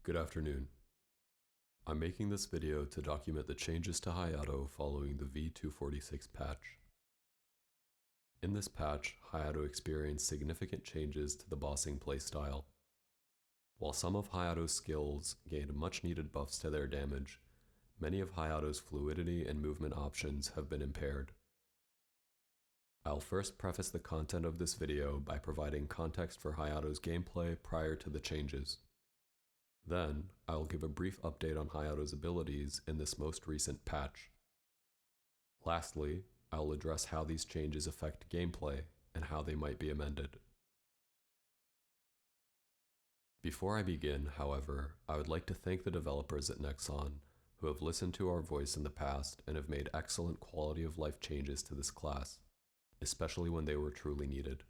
Good afternoon. I'm making this video to document the changes to Hayato following the v246 patch. In this patch, Hayato experienced significant changes to the bossing playstyle. While some of Hayato's skills gained much-needed buffs to their damage, many of Hayato's fluidity and movement options have been impaired. I'll first preface the content of this video by providing context for Hayato's gameplay prior to the changes. Then, I'll give a brief update on Hayato's abilities in this most recent patch. Lastly, I'll address how these changes affect gameplay and how they might be amended. Before I begin, however, I would like to thank the developers at Nexon who have listened to our voice in the past and have made excellent quality of life changes to this class, especially when they were truly needed.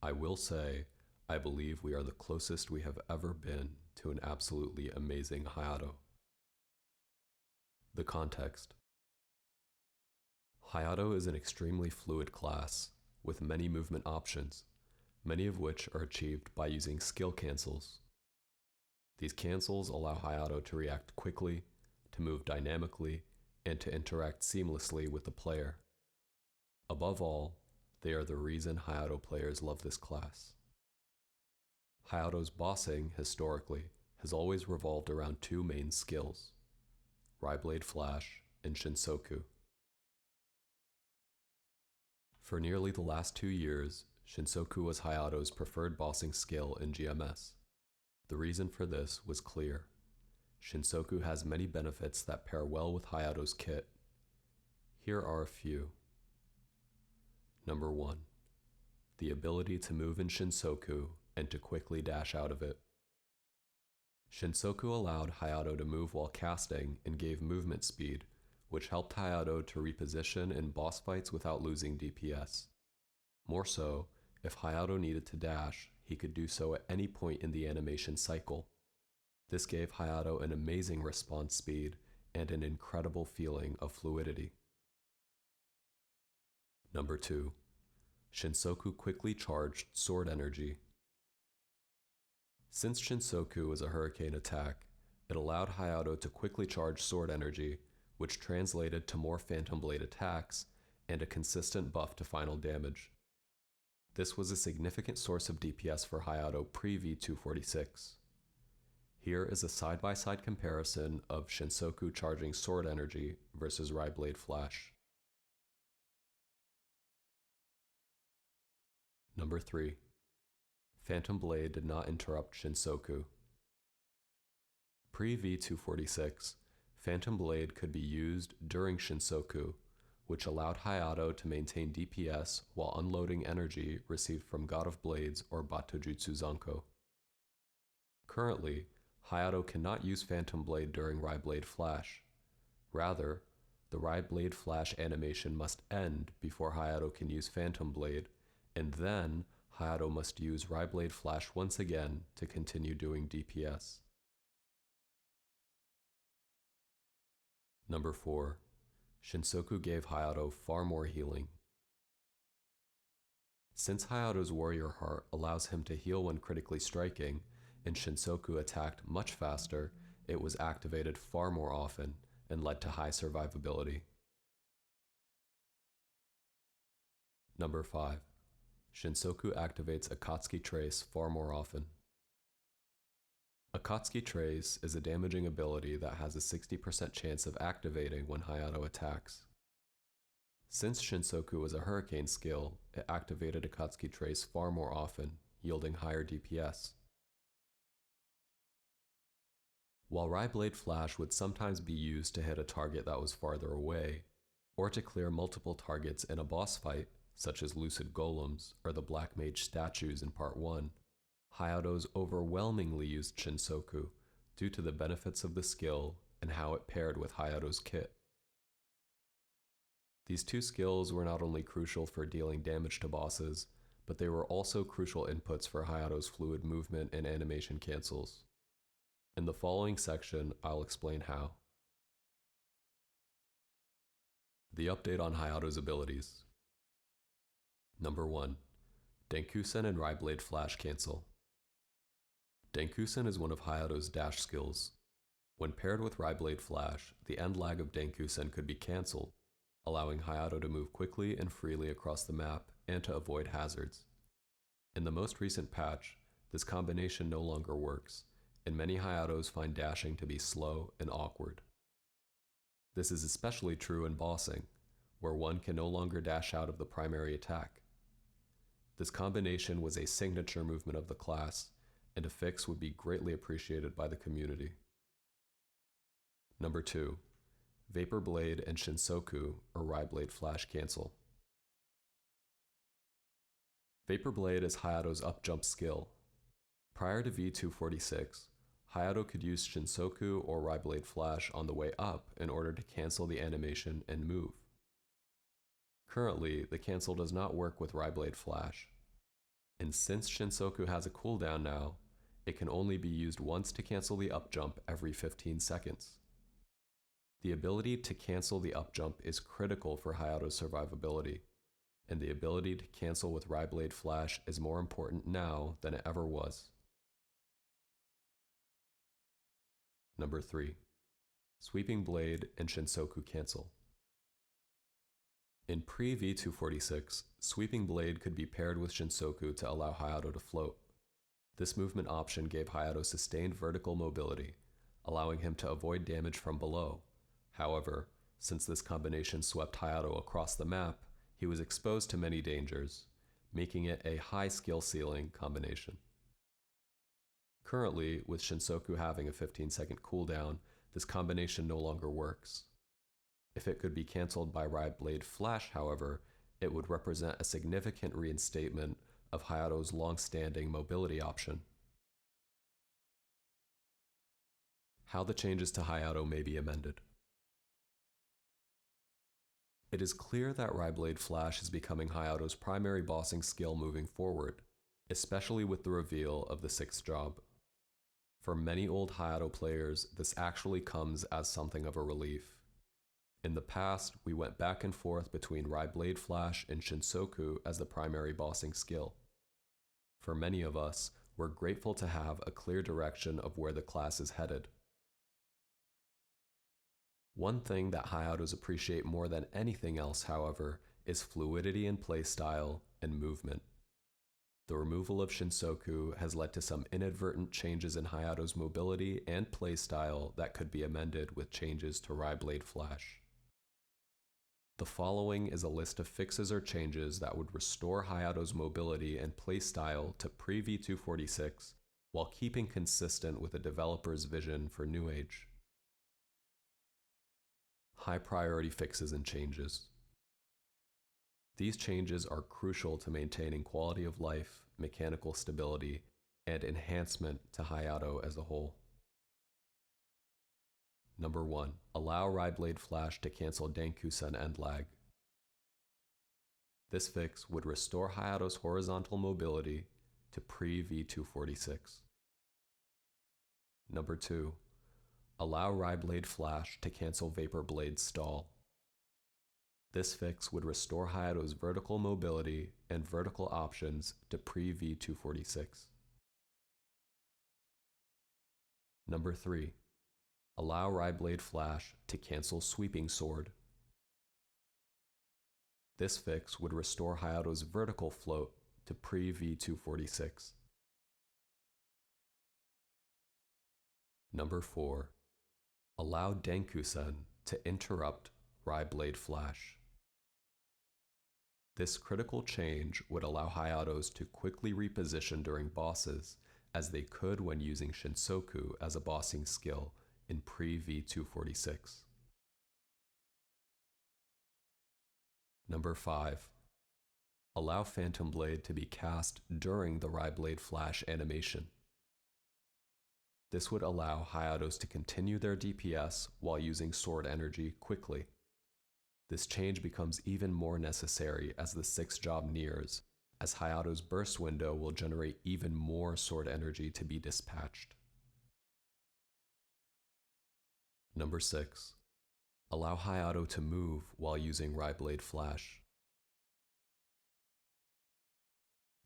I will say, I believe we are the closest we have ever been to an absolutely amazing Hayato. The context. Hayato is an extremely fluid class, with many movement options, many of which are achieved by using skill cancels. These cancels allow Hayato to react quickly, to move dynamically, and to interact seamlessly with the player. Above all, they are the reason Hayato players love this class. Hayato's bossing, historically, has always revolved around two main skills, Ryblade Flash and Shinsoku. For nearly the last 2 years, Shinsoku was Hayato's preferred bossing skill in GMS. The reason for this was clear. Shinsoku has many benefits that pair well with Hayato's kit. Here are a few. Number 1. The ability to move in Shinsoku and to quickly dash out of it. Shinsoku allowed Hayato to move while casting and gave movement speed, which helped Hayato to reposition in boss fights without losing DPS. More so, if Hayato needed to dash, he could do so at any point in the animation cycle. This gave Hayato an amazing response speed and an incredible feeling of fluidity. Number 2. Shinsoku quickly charged sword energy. Since Shinsoku is a hurricane attack, it allowed Hayato to quickly charge sword energy, which translated to more Phantom Blade attacks and a consistent buff to final damage. This was a significant source of DPS for Hayato pre-v246. Here is a side-by-side comparison of Shinsoku charging sword energy versus Ryblade Flash. Number 3. Phantom Blade did not interrupt Shinsoku. Pre-v246, Phantom Blade could be used during Shinsoku, which allowed Hayato to maintain DPS while unloading energy received from God of Blades or Batojutsu Zanko. Currently, Hayato cannot use Phantom Blade during Ryblade Flash. Rather, the Ryblade Flash animation must end before Hayato can use Phantom Blade, and then Hayato must use Ryblade Flash once again to continue doing DPS. Number 4. Shinsoku gave Hayato far more healing. Since Hayato's Warrior Heart allows him to heal when critically striking, and Shinsoku attacked much faster, it was activated far more often and led to high survivability. Number 5. Shinsoku activates Akatsuki Trace far more often. Akatsuki Trace is a damaging ability that has a 60% chance of activating when Hayato attacks. Since Shinsoku was a hurricane skill, it activated Akatsuki Trace far more often, yielding higher DPS. While Ryblade Flash would sometimes be used to hit a target that was farther away, or to clear multiple targets in a boss fight, such as Lucid Golems or the Black Mage statues in Part 1, Hayato's overwhelmingly used Shinsoku due to the benefits of the skill and how it paired with Hayato's kit. These two skills were not only crucial for dealing damage to bosses, but they were also crucial inputs for Hayato's fluid movement and animation cancels. In the following section, I'll explain how. The update on Hayato's abilities. Number 1. Denkusen and Ryblade Flash cancel. Denkusen is one of Hayato's dash skills. When paired with Raiblade Flash, the end lag of Denkusen could be cancelled, allowing Hayato to move quickly and freely across the map and to avoid hazards. In the most recent patch, this combination no longer works, and many Hayatos find dashing to be slow and awkward. This is especially true in bossing, where one can no longer dash out of the primary attack. This combination was a signature movement of the class, and a fix would be greatly appreciated by the community. Number 2. Vapor Blade and Shinsoku or Raiblade Flash cancel. Vapor Blade is Hayato's up-jump skill. Prior to v246, Hayato could use Shinsoku or Raiblade Flash on the way up in order to cancel the animation and move. Currently, the cancel does not work with Raiblade Flash. And since Shinsoku has a cooldown now, it can only be used once to cancel the up jump every 15 seconds. The ability to cancel the up jump is critical for Hayato's survivability, and the ability to cancel with Raiblade Flash is more important now than it ever was. Number 3. Sweeping Blade and Shinsoku cancel. In pre-v246, Sweeping Blade could be paired with Shinsoku to allow Hayato to float. This movement option gave Hayato sustained vertical mobility, allowing him to avoid damage from below. However, since this combination swept Hayato across the map, he was exposed to many dangers, making it a high skill ceiling combination. Currently, with Shinsoku having a 15-second cooldown, this combination no longer works. If it could be cancelled by Raiblade Flash, however, it would represent a significant reinstatement of Hayato's long-standing mobility option. How the changes to Hayato may be amended. It is clear that Raiblade Flash is becoming Hayato's primary bossing skill moving forward, especially with the reveal of the 6th job. For many old Hayato players, this actually comes as something of a relief. In the past, we went back and forth between Raiblade Flash and Shinsoku as the primary bossing skill. For many of us, we're grateful to have a clear direction of where the class is headed. One thing that Hayatos appreciate more than anything else, however, is fluidity in playstyle and movement. The removal of Shinsoku has led to some inadvertent changes in Hayato's mobility and playstyle that could be amended with changes to Raiblade Flash. The following is a list of fixes or changes that would restore Hayato's mobility and playstyle to pre-v246 while keeping consistent with the developer's vision for New Age. High priority fixes and changes. These changes are crucial to maintaining quality of life, mechanical stability, and enhancement to Hayato as a whole. Number 1. Allow Raiblade Flash to cancel Denkusen end lag. This fix would restore Hayato's horizontal mobility to pre-v246. Number 2. Allow Raiblade Flash to cancel Vapor Blade stall. This fix would restore Hayato's vertical mobility and vertical options to pre-v246. Number 3. Allow Raiblade Flash to cancel Sweeping Sword. This fix would restore Hayato's vertical float to pre-v246. Number 4. Allow Denkusen to interrupt Raiblade Flash. This critical change would allow Hayatos to quickly reposition during bosses, as they could when using Shinsoku as a bossing skill in pre-v246. Number 5. Allow Phantom Blade to be cast during the Raiblade Flash animation. This would allow Hayatos to continue their DPS while using sword energy quickly. This change becomes even more necessary as the 6th job nears, as Hayato's burst window will generate even more sword energy to be dispatched. Number 6. Allow Hayato to move while using Raiblade Flash.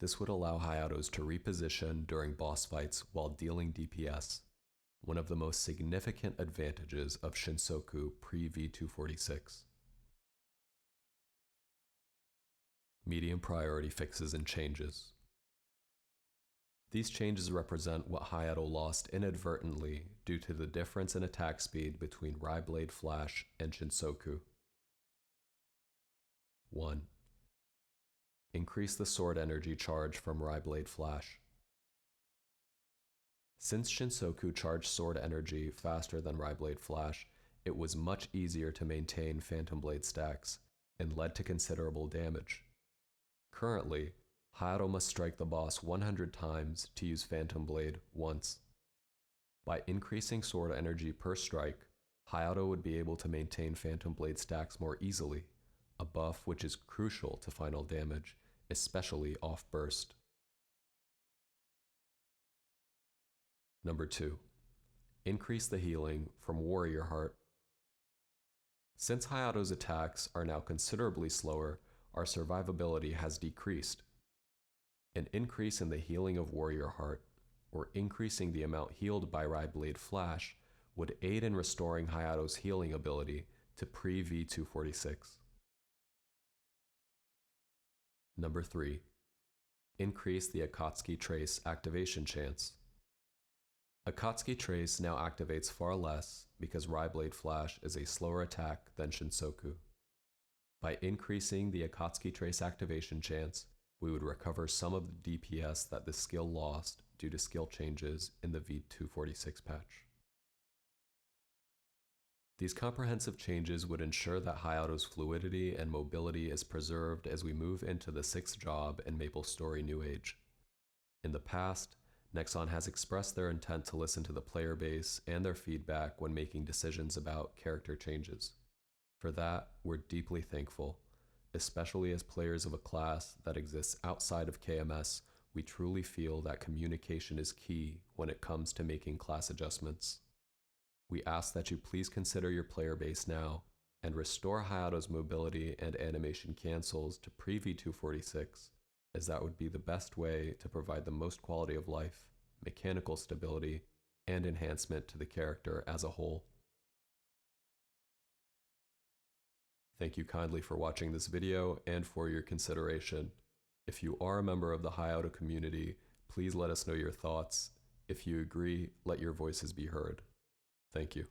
This would allow Hayatos to reposition during boss fights while dealing DPS, one of the most significant advantages of Shinsoku pre-v246. Medium priority fixes and changes. These changes represent what Hayato lost inadvertently due to the difference in attack speed between Blade Flash and Shinsoku. 1. Increase the sword energy charge from Blade Flash. Since Shinsoku charged sword energy faster than Blade Flash, it was much easier to maintain Phantom Blade stacks and led to considerable damage. Currently, Hayato must strike the boss 100 times to use Phantom Blade once. By increasing sword energy per strike, Hayato would be able to maintain Phantom Blade stacks more easily, a buff which is crucial to final damage, especially off burst. Number 2. Increase the healing from Warrior Heart. Since Hayato's attacks are now considerably slower, our survivability has decreased. An increase in the healing of Warrior Heart, or increasing the amount healed by Blade Flash, would aid in restoring Hayato's healing ability to pre-v246. Number 3. Increase the Akatsuki Trace activation chance. Akatsuki Trace now activates far less because Blade Flash is a slower attack than Shinsoku. By increasing the Akatsuki Trace activation chance, we would recover some of the DPS that the skill lost due to skill changes in the v246 patch. These comprehensive changes would ensure that Hayato's fluidity and mobility is preserved as we move into the 6th job in MapleStory New Age. In the past, Nexon has expressed their intent to listen to the player base and their feedback when making decisions about character changes. For that, we're deeply thankful. Especially as players of a class that exists outside of KMS, we truly feel that communication is key when it comes to making class adjustments. We ask that you please consider your player base now and restore Hayato's mobility and animation cancels to pre-v246, as that would be the best way to provide the most quality of life, mechanical stability, and enhancement to the character as a whole. Thank you kindly for watching this video and for your consideration. If you are a member of the Hayato community, please let us know your thoughts. If you agree, let your voices be heard. Thank you.